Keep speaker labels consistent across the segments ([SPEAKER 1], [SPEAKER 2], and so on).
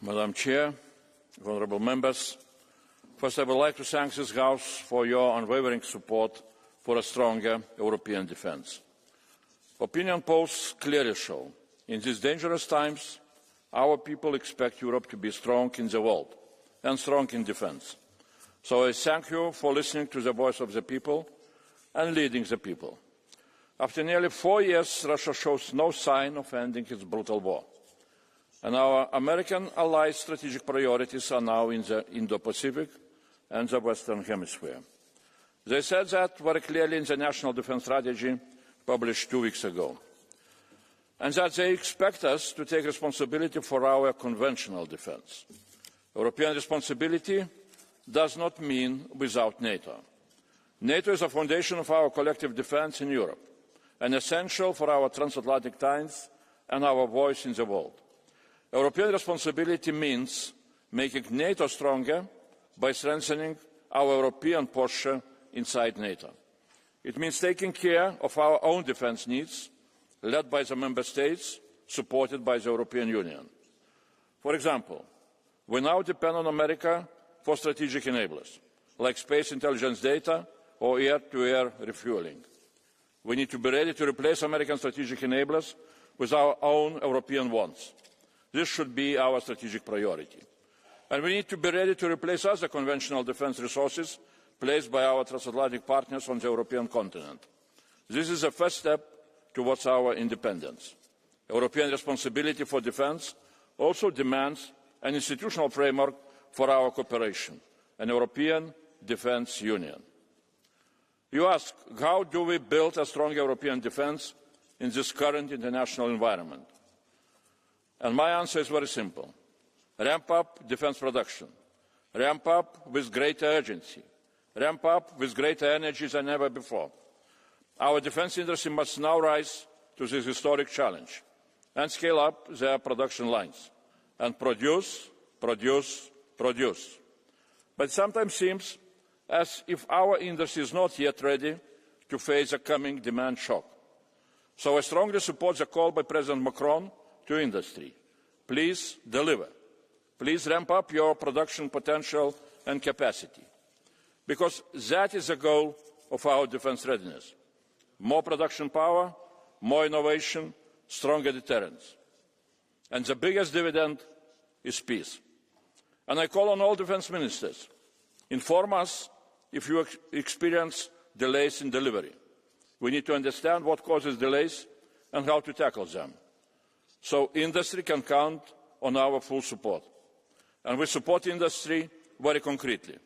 [SPEAKER 1] Madam Chair, honourable members, first I would like to thank this House for your unwavering support for a stronger European defence. Opinion polls clearly show, in these dangerous times, our people expect Europe to be strong in the world and strong in defence. So I thank you for listening to the voice of the people and leading the people. After nearly 4 years, Russia shows no sign of ending its brutal war. And our American allies' strategic priorities are now in the Indo-Pacific and the Western Hemisphere. They said that very clearly in the National Defence Strategy published 2 weeks ago, and that they expect us to take responsibility for our conventional defence. European responsibility does not mean without NATO. NATO is a foundation of our collective defence in Europe, and essential for our transatlantic ties and our voice in the world. European responsibility means making NATO stronger by strengthening our European posture inside NATO. It means taking care of our own defence needs, led by the Member States, supported by the European Union. For example, we now depend on America for strategic enablers, like space intelligence data or air-to-air refuelling. We need to be ready to replace American strategic enablers with our own European ones. This should be our strategic priority. And we need to be ready to replace other conventional defence resources placed by our transatlantic partners on the European continent. This is a first step towards our independence. European responsibility for defence also demands an institutional framework for our cooperation, an European Defence Union. You ask, how do we build a strong European defence in this current international environment? And my answer is very simple. Ramp up defence production. Ramp up with greater urgency. Ramp up with greater energy than ever before. Our defence industry must now rise to this historic challenge and scale up their production lines and produce. But it sometimes seems as if our industry is not yet ready to face a coming demand shock. So I strongly support the call by President Macron to industry. Please deliver. Please ramp up your production potential and capacity. Because that is the goal of our defence readiness. More production power, more innovation, stronger deterrence. And the biggest dividend is peace. And I call on all defence ministers, inform us if you experience delays in delivery. We need to understand what causes delays and how to tackle them. So industry can count on our full support. And we support industry very concretely.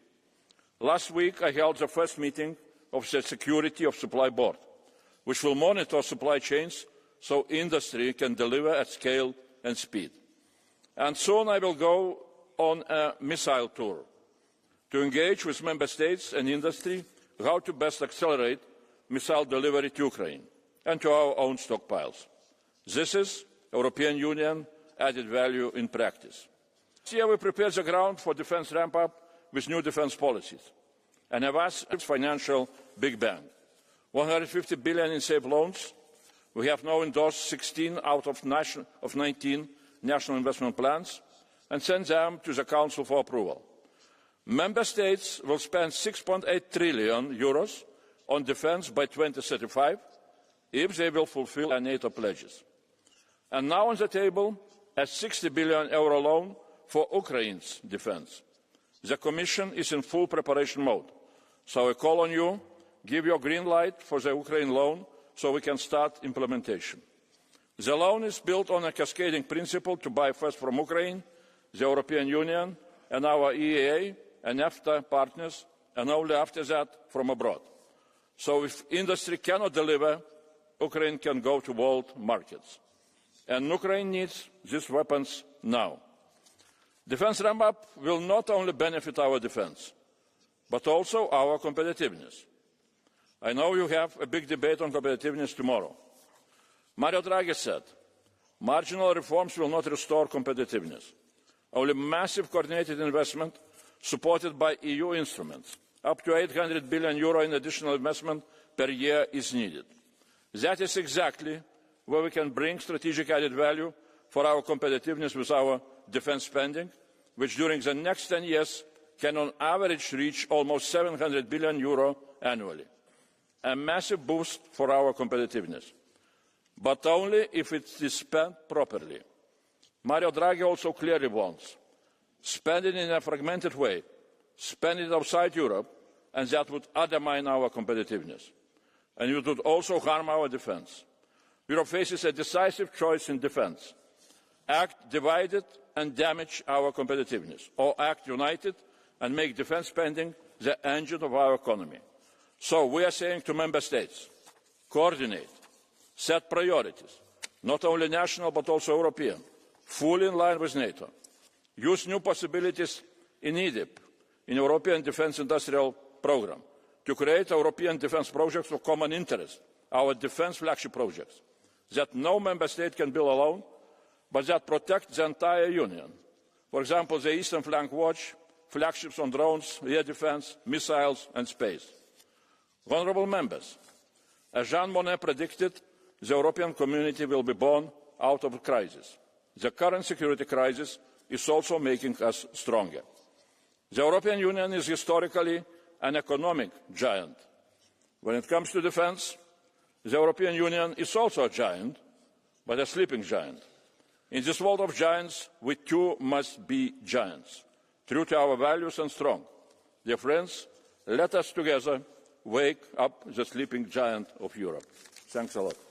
[SPEAKER 1] Last week I held the first meeting of the Security of Supply Board, which will monitor supply chains so industry can deliver at scale and speed. And soon I will go on a missile tour to engage with Member States and industry how to best accelerate missile delivery to Ukraine and to our own stockpiles. This is European Union added value in practice. This year we prepared the ground for defence ramp-up with new defence policies and have asked its financial big bang. 150 billion in safe loans. We have now endorsed 16 out of 19 national investment plans and sent them to the Council for approval. Member States will spend 6.8 trillion euros on defence by 2035 if they will fulfil their NATO pledges. And now on the table, a 60 billion euro loan for Ukraine's defence. The Commission is in full preparation mode. So I call on you, give your green light for the Ukraine loan so we can start implementation. The loan is built on a cascading principle to buy first from Ukraine, the European Union and our EEA and EFTA partners, and only after that from abroad. So if industry cannot deliver, Ukraine can go to world markets. And Ukraine needs these weapons now. Defence ramp-up will not only benefit our defence, but also our competitiveness. I know you have a big debate on competitiveness tomorrow. Mario Draghi said, marginal reforms will not restore competitiveness. Only massive coordinated investment supported by EU instruments, up to 800 billion euro in additional investment per year is needed. That is exactly where we can bring strategic added value for our competitiveness with our defence spending, which during the next 10 years can on average reach almost €700 billion annually. A massive boost for our competitiveness, but only if it is spent properly. Mario Draghi also clearly wants spend it in a fragmented way, spend it outside Europe, and that would undermine our competitiveness. And it would also harm our defence. Europe faces a decisive choice in defence: act divided and damage our competitiveness, or act united and make defence spending the engine of our economy. So we are saying to Member States, coordinate, set priorities, not only national but also European, fully in line with NATO. Use new possibilities in EDIP, in European Defence Industrial Programme, to create European defence projects of common interest, our defence flagship projects, that no Member State can build alone, but that protect the entire Union. For example, the Eastern Flank Watch, flagships on drones, air defence, missiles and space. Honourable Members, as Jean Monnet predicted, the European community will be born out of a crisis. The current security crisis is also making us stronger. The European Union is historically an economic giant. When it comes to defence, the European Union is also a giant, but a sleeping giant. In this world of giants, we too must be giants, true to our values and strong. Dear friends, let us together wake up the sleeping giant of Europe. Thanks a lot.